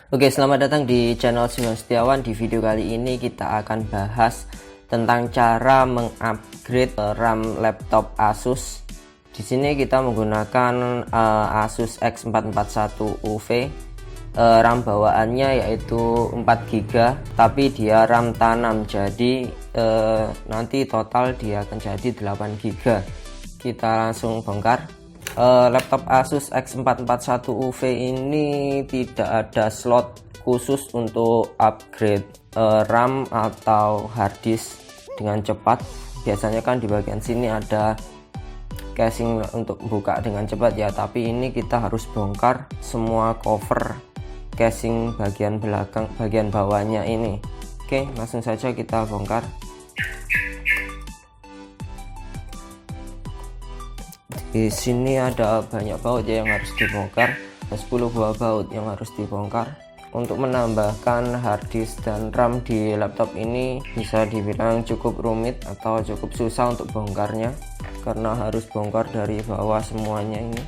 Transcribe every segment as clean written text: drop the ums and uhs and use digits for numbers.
Oke, selamat datang di channel Simon Setiawan. Di video kali ini kita akan bahas tentang cara mengupgrade RAM laptop Asus. Di sini kita menggunakan Asus X441 UV. RAM bawaannya yaitu 4GB, tapi dia RAM tanam, jadi nanti total dia akan jadi 8GB. Kita langsung bongkar. Laptop Asus X441 UV ini tidak ada slot khusus untuk upgrade RAM atau hard disk dengan cepat. Biasanya kan di bagian sini ada casing untuk buka dengan cepat ya, tapi ini kita harus bongkar semua cover casing bagian belakang, bagian bawahnya ini. Oke, langsung saja kita bongkar. Di sini ada banyak baut ya yang harus dibongkar, 10 buah baut yang harus dibongkar. Untuk menambahkan hard disk dan RAM di laptop ini bisa dibilang cukup rumit atau cukup susah untuk bongkarnya, karena harus bongkar dari bawah semuanya ini.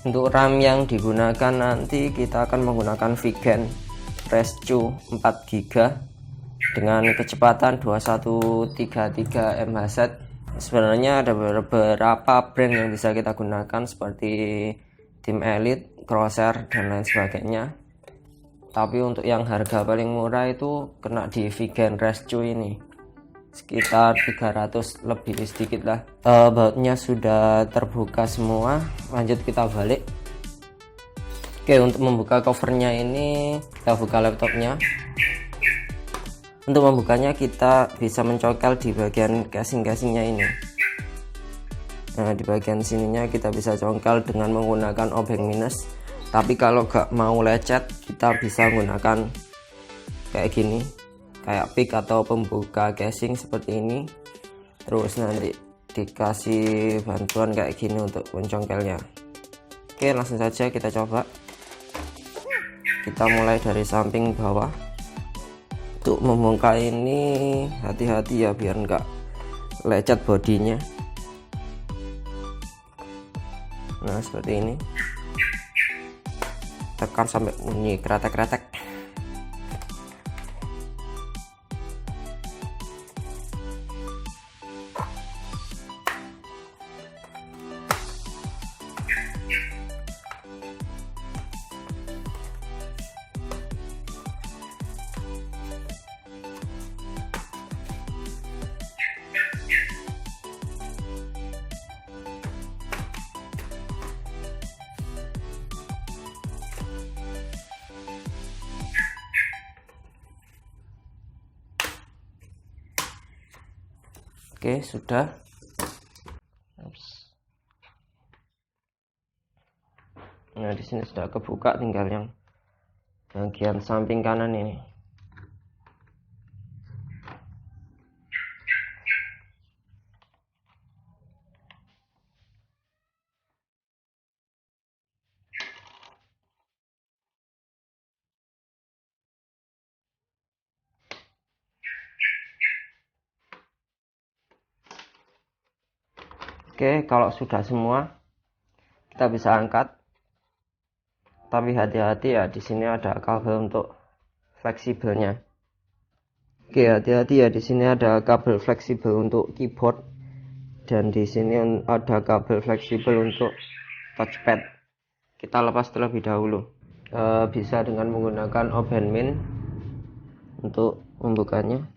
Untuk RAM yang digunakan nanti kita akan menggunakan Vigen Rescue 4GB dengan kecepatan 2133 MHz. Sebenarnya ada beberapa brand yang bisa kita gunakan seperti Team Elite, Crosshair dan lain sebagainya. Tapi untuk yang harga paling murah itu kena di Vigen Rescue ini, sekitar 300 lebih sedikit lah. Bautnya sudah terbuka semua, lanjut kita balik. Oke, untuk membuka covernya ini kita buka laptopnya. Untuk membukanya kita bisa mencongkel di bagian casing-casingnya ini. Nah, di bagian sininya kita bisa congkel dengan menggunakan obeng minus. Tapi kalau gak mau lecet, kita bisa menggunakan kayak gini, kayak pick atau pembuka casing seperti ini. Terus nanti dikasih bantuan kayak gini untuk mencongkelnya. Oke, langsung saja kita coba. Kita mulai dari samping bawah. Untuk membongkar ini hati-hati ya biar enggak lecet bodinya. Nah, seperti ini. Tekan sampai bunyi kretek-kretek. Oke, sudah. Nah, di sini sudah kebuka, tinggal yang bagian samping kanan ini. Oke, kalau sudah semua kita bisa angkat. Tapi hati-hati ya, di sini ada kabel untuk fleksibelnya. Oke, hati-hati ya, di sini ada kabel fleksibel untuk keyboard dan di sini ada kabel fleksibel untuk touchpad. Kita lepas terlebih dahulu. Bisa dengan menggunakan open min untuk membukanya.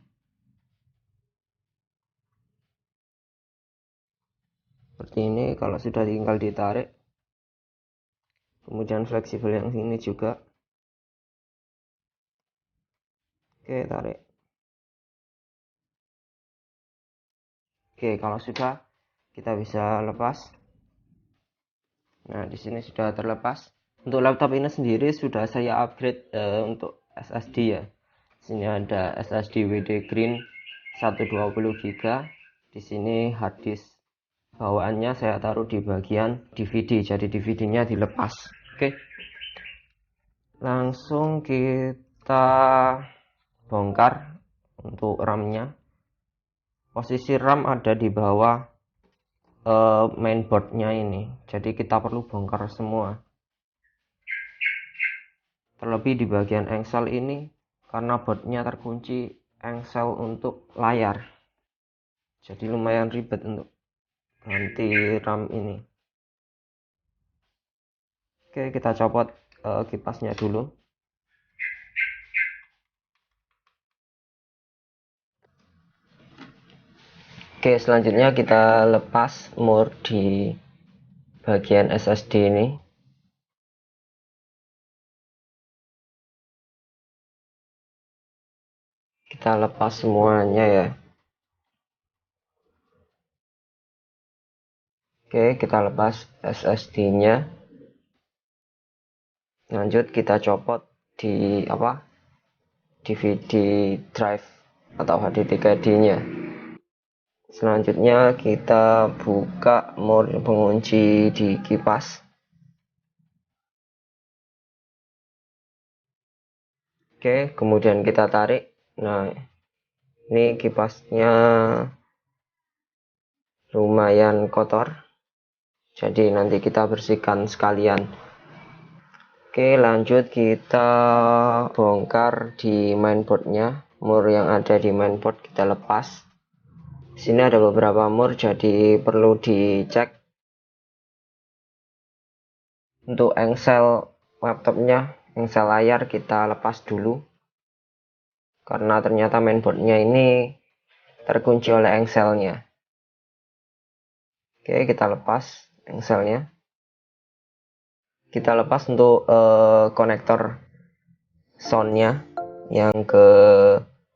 Seperti ini, kalau sudah tinggal ditarik. Kemudian fleksibel yang ini juga. Oke, tarik. Oke, kalau sudah kita bisa lepas. Nah, di sini sudah terlepas. Untuk laptop ini sendiri sudah saya upgrade untuk SSD ya. Sini ada SSD WD Green 120GB. Di sini hard disk bawaannya saya taruh di bagian DVD, jadi DVD-nya dilepas. Oke, langsung kita bongkar untuk RAM-nya. Posisi RAM ada di bawah mainboardnya ini, jadi kita perlu bongkar semua, terlebih di bagian engsel ini karena boardnya terkunci engsel untuk layar, jadi lumayan ribet untuk ganti RAM ini. Oke, kita copot kipasnya dulu. Oke, selanjutnya kita lepas mur di bagian SSD ini. Kita lepas semuanya ya. Oke, kita lepas SSD-nya. Lanjut kita copot di DVD drive atau HDD-nya. Selanjutnya kita buka mur pengunci di kipas. Oke, kemudian kita tarik. Nah, ini kipasnya lumayan kotor, jadi nanti kita bersihkan sekalian. Oke, lanjut kita bongkar di mainboardnya. Mur yang ada di mainboard kita lepas. Di sini ada beberapa mur, jadi perlu dicek. Untuk engsel laptopnya, engsel layar kita lepas dulu, karena ternyata mainboardnya ini terkunci oleh engselnya. Oke, kita lepas engselnya. Kita lepas untuk konektor soundnya yang ke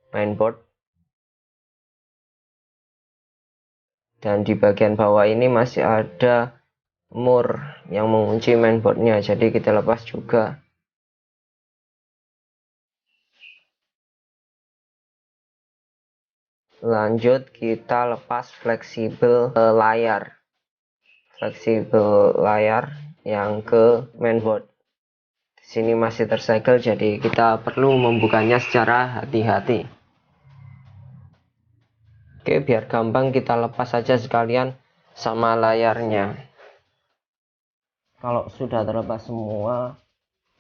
mainboard. Dan di bagian bawah ini masih ada mur yang mengunci mainboardnya, jadi kita lepas juga. Lanjut kita lepas fleksibel layar yang ke mainboard. Di sini masih tersegel, jadi kita perlu membukanya secara hati-hati. Oke, biar gampang kita lepas saja sekalian sama layarnya. Kalau sudah terlepas semua,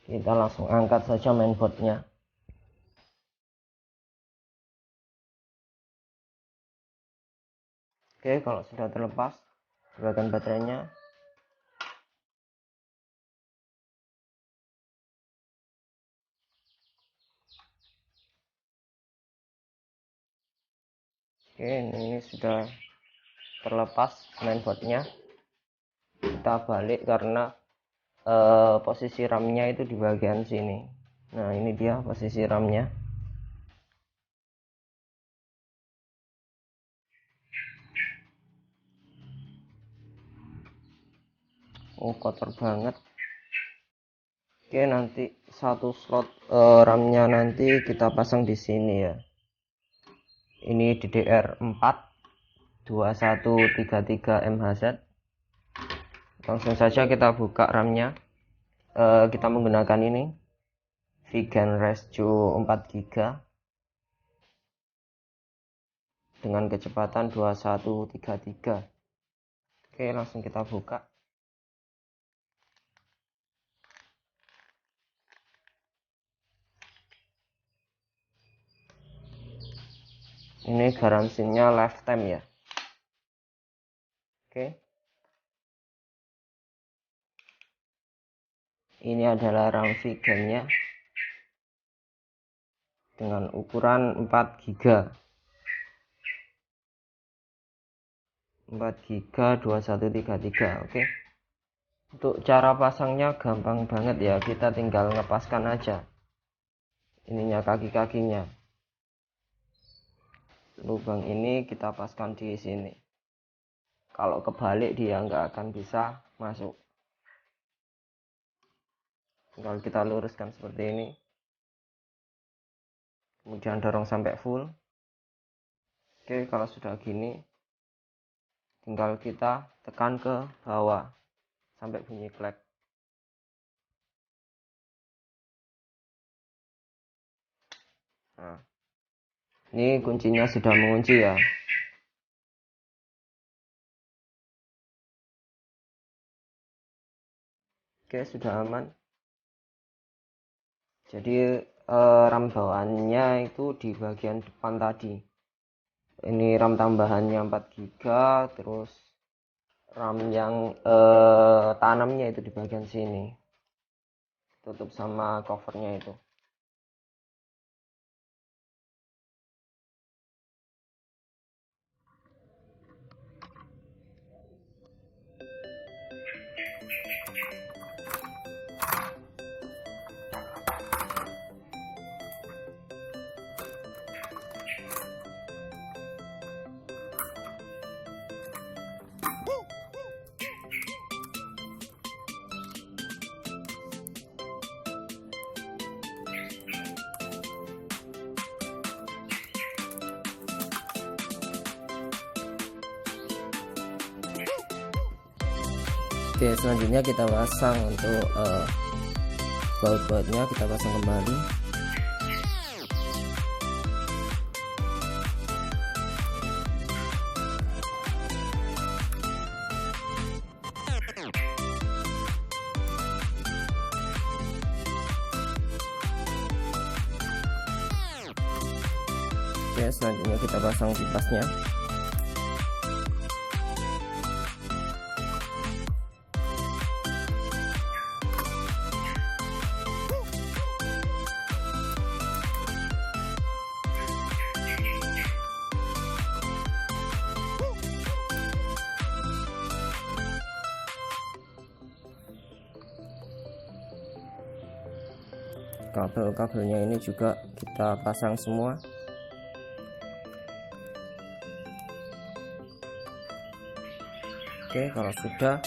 kita langsung angkat saja mainboardnya. Oke, kalau sudah terlepas bagian baterainya, oke, ini sudah terlepas mainboardnya. Kita balik karena posisi RAM-nya itu di bagian sini. Nah, ini dia posisi RAM-nya. Oh, kotor banget. Oke, nanti satu slot RAM-nya nanti kita pasang di sini ya. Ini DDR4 2133 MHz. Langsung saja kita buka RAM-nya. Kita menggunakan ini Vigan Rescue 4 GB dengan kecepatan 2133. Oke, langsung kita buka. Ini garansinya lifetime ya. Oke. Ini adalah RAM Vigan-nya dengan ukuran 4 GB. 4 GB 2133. Oke. Untuk cara pasangnya gampang banget ya. Kita tinggal ngepaskan aja ininya, kaki-kakinya. Lubang ini kita paskan di sini. Kalau kebalik dia nggak akan bisa masuk. Tinggal kita luruskan seperti ini. Kemudian dorong sampai full. Oke, kalau sudah gini, tinggal kita tekan ke bawah sampai bunyi klek. Nah, ini kuncinya sudah mengunci ya. Oke, sudah aman. Jadi RAM bawaannya itu di bagian depan tadi. Ini RAM tambahannya 4 GB, terus RAM yang tanamnya itu di bagian sini. Tutup sama covernya itu. Oke, selanjutnya kita pasang untuk baut-bautnya, kita pasang kembali. Oke, selanjutnya kita pasang kipasnya. Kabel-kabelnya ini juga kita pasang semua. Oke, kalau sudah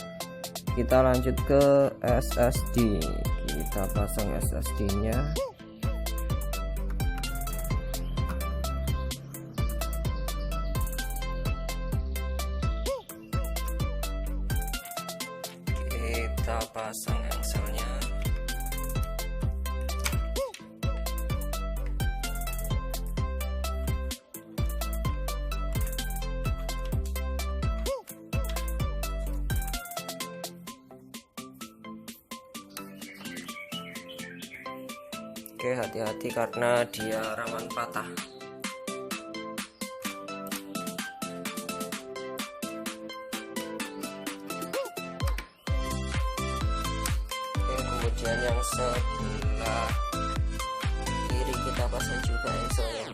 kita lanjut ke SSD. Kita pasang SSD-nya. Kita pasang engselnya. Oke, hati-hati karena dia rawan patah. Oke, kemudian yang sebelah kiri kita pasang juga engselnya.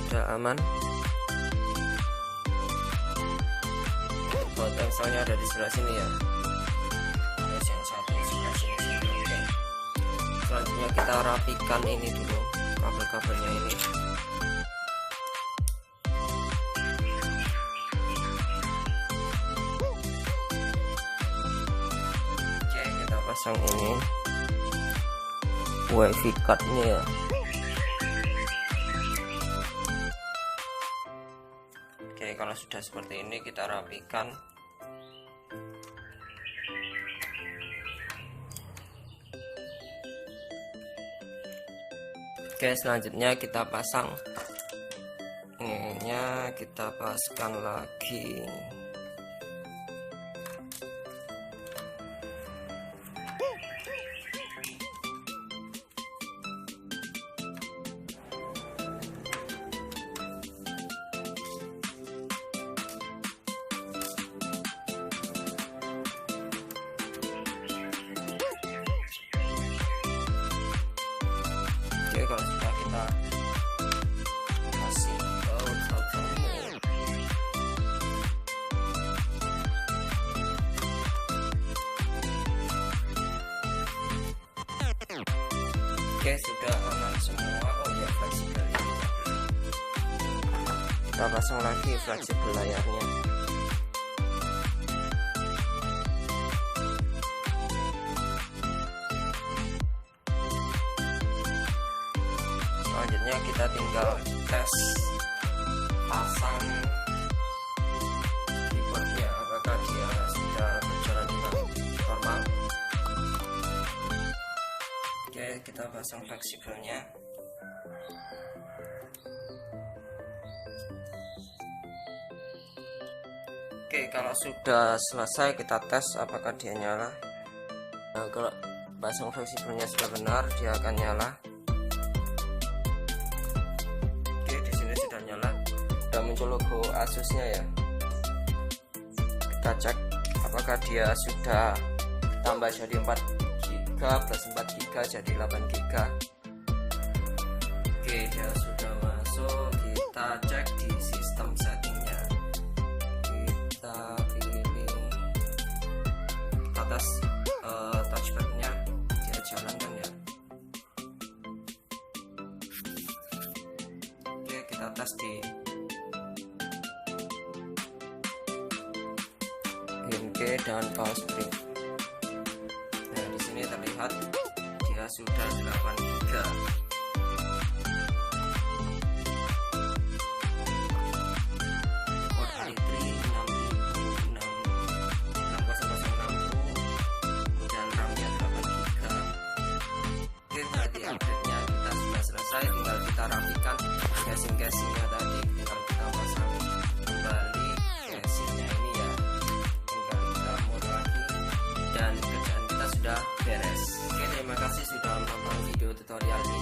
Sudah aman. Buat engselnya ada di sebelah sini ya. Terus yang satu di sebelah sini. Oke. Selanjutnya kita rapikan ini dulu, kabel-kabelnya ini. Oke, kita pasang ini wifi cardnya ya. Oke, kalau sudah seperti ini kita rapikan. Oke, selanjutnya kita pasang ininya, kita paskan lagi. Oke, kalau sudah kita kasih baut covernya. Oke, sudah aman semua. Oh ya, fleksibel. Kita pasang lagi fleksibel layarnya. Selanjutnya kita tinggal tes pasang keyboardnya, apakah dia sudah berjalan dengan normal. Oke, kita pasang fleksibelnya. Oke, kalau sudah selesai kita tes apakah dia nyala. Nah, kalau pasang fleksibelnya sudah benar, dia akan nyala. Oke, di sini sudah nyala, sudah muncul logo Asusnya ya. Kita cek apakah dia sudah tambah jadi 4 GB plus 4 GB jadi 8 GB. Oke, dia sudah masuk. Kita cek di sistem settingnya. Kita pilih, kita tes touchpadnya, dia jalankan ya. Oke, kita tes di game dan power spring. Nah, di sini terlihat dia sudah 8 GB. Update-nya kita sudah selesai, tinggal kita rapikan casing-casingnya tadi, tinggal kita pasang kembali casingnya ini ya, tinggal kita mod lagi dan kerjaan kita sudah beres. Oke, terima kasih sudah menonton video tutorial ini.